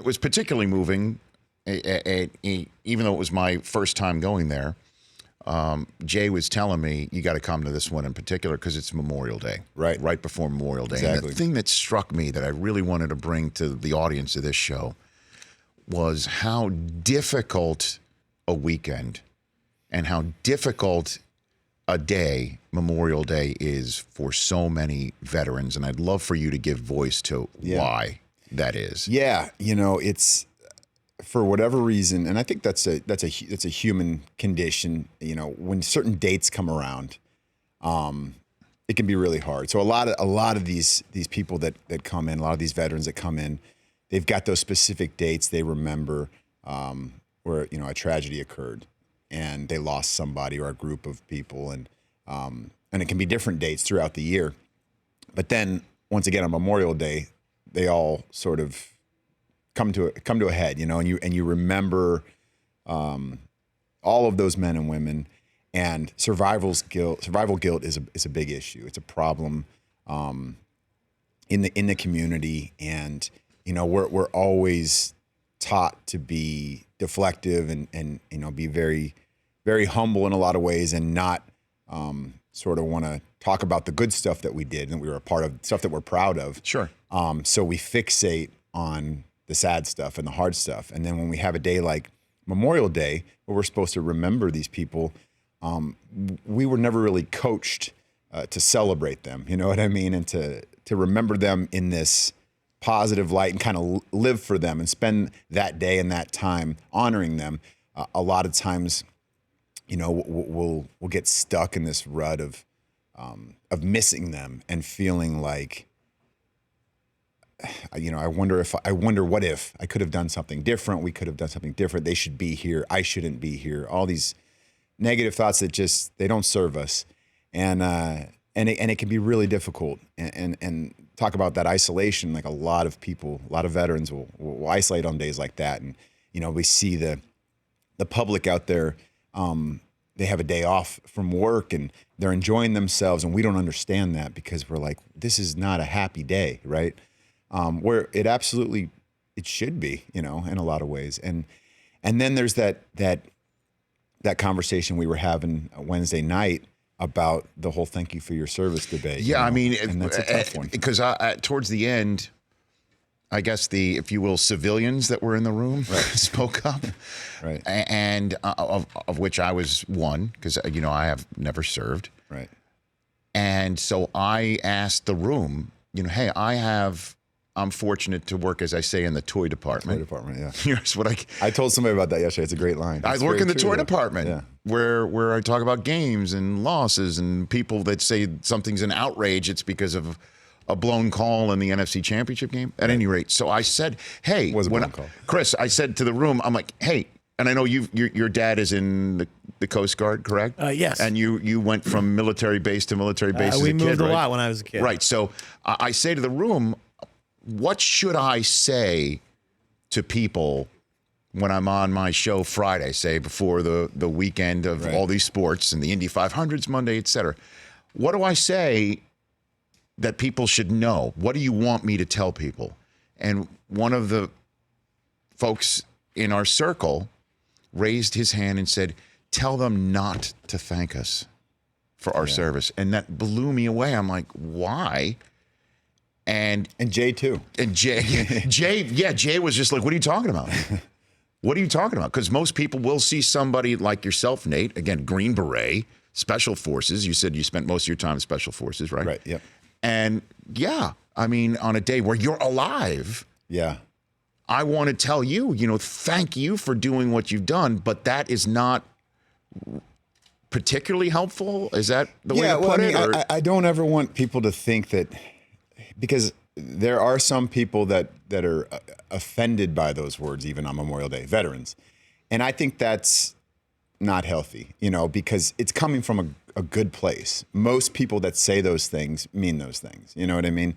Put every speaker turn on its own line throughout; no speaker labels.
it was particularly moving, even though it was my first time going there. Jay was telling me, you got to come to this one in particular because it's Memorial Day. Right before Memorial Day.
Exactly.
And the thing that struck me that I really wanted to bring to the audience of this show was how difficult a weekend and how difficult a day, Memorial Day, is for so many veterans. And I'd love for you to give voice to why that is.
Yeah, it's for whatever reason, and I think that's a human condition. When certain dates come around, it can be really hard. So a lot of these people that come in, a lot of these veterans that come in, they've got those specific dates they remember where a tragedy occurred and they lost somebody or a group of people, and it can be different dates throughout the year. But then once again on Memorial Day, they all sort of come to a head, and you remember all of those men and women, and survival guilt is a big issue. It's a problem in the community, and we're always taught to be deflective and be very, very humble in a lot of ways, and not sort of want to talk about the good stuff that we did and we were a part of, stuff that we're proud of.
Sure.
So we fixate on the sad stuff and the hard stuff. And then when we have a day like Memorial Day, where we're supposed to remember these people, we were never really coached to celebrate them, you know what I mean? And to remember them in this positive light and kind of live for them and spend that day and that time honoring them. A lot of times, we'll get stuck in this rut of missing them and feeling like, I wonder what if I could have done something different. We could have done something different. They should be here. I shouldn't be here. All these negative thoughts that they don't serve us. And it can be really difficult and talk about that isolation. Like a lot of people, a lot of veterans will isolate on days like that. And, we see the public out there, they have a day off from work and they're enjoying themselves. And we don't understand that because we're like, this is not a happy day, right? Where it should be, in a lot of ways. And then there's that conversation we were having Wednesday night about the whole thank you for your service debate.
Yeah, I mean,
and that's a tough one.
Because towards the end, I guess if you will, civilians that were in the room spoke up.
Right.
And of which I was one, because, I have never served.
Right.
And so I asked the room, hey, I'm fortunate to work, as I say, in the toy department.
Toy department, yeah.
Here's what I
told somebody about that yesterday. It's a great line.
I work in the toy department, where I talk about games and losses and people that say something's an outrage. It's because of a blown call in the NFC Championship game. At any rate, so I said, "Hey,
was a blown call.
Chris," I said to the room, "I'm like, hey." And I know your dad is in the Coast Guard, correct?
Yes.
And you went from military base to military base as a kid, right?
We moved a lot when I was a kid.
Right. So I say to the room, what should I say to people when I'm on my show Friday, say before the weekend of all these sports and the Indy 500s Monday, et cetera? What do I say that people should know? What do you want me to tell people? And one of the folks in our circle raised his hand and said, tell them not to thank us for our service. And that blew me away. I'm like, why? And
Jay too.
And Jay was just like, what are you talking about? What are you talking about? Because most people will see somebody like yourself, Nate, again, Green Beret, Special Forces. You said you spent most of your time in Special Forces, right?
Right, yep.
And I mean, on a day where you're alive, I want to tell you, thank you for doing what you've done, but that is not particularly helpful. Is that the way to put it?
I don't ever want people to think that, because there are some people that are offended by those words, even on Memorial Day, veterans. And I think that's not healthy, because it's coming from a good place. Most people that say those things mean those things. You know what I mean?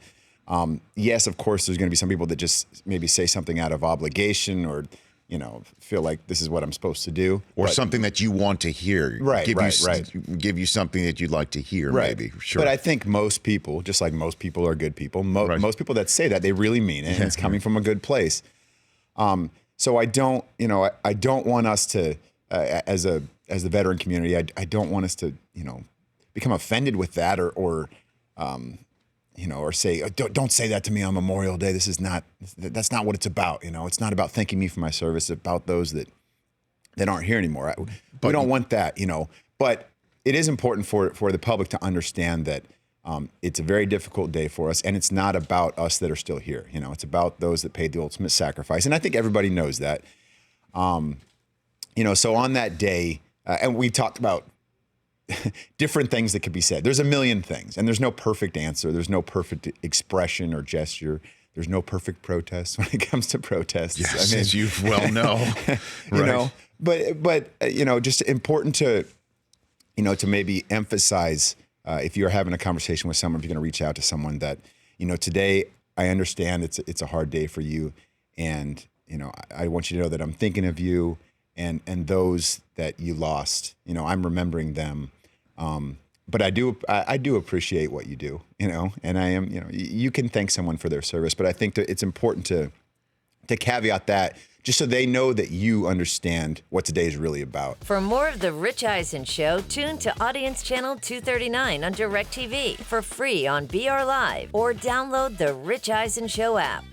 Yes, of course, there's going to be some people that just maybe say something out of obligation or, feel like this is what I'm supposed to do.
Or something that you want to hear.
Right.
Give you something that you'd like to hear, maybe. Sure.
But I think most people, just like most people are good people, most people that say that, they really mean it, and it's coming from a good place. So I don't, I don't want us to, as the veteran community, I don't want us to, become offended with that or say, don't say that to me on Memorial Day. That's not what it's about. It's not about thanking me for my service. It's about those that aren't here anymore. We don't want that, but it is important for the public to understand that it's a very difficult day for us, and it's not about us that are still here. It's about those that paid the ultimate sacrifice, and I think everybody knows that. So on that day, and we talked about different things that could be said. There's a million things, and there's no perfect answer. There's no perfect expression or gesture. There's no perfect protest when it comes to protests.
Yes, as you well know.
But just important to, to maybe emphasize if you're having a conversation with someone, if you're going to reach out to someone that, today I understand it's a hard day for you, and I want you to know that I'm thinking of you and those that you lost. I'm remembering them. But I do appreciate what you do, and I am, you can thank someone for their service, but I think that it's important to caveat that just so they know that you understand what today is really about.
For more of The Rich Eisen Show, tune to Audience Channel 239 on DirecTV for free on BR Live or download The Rich Eisen Show app.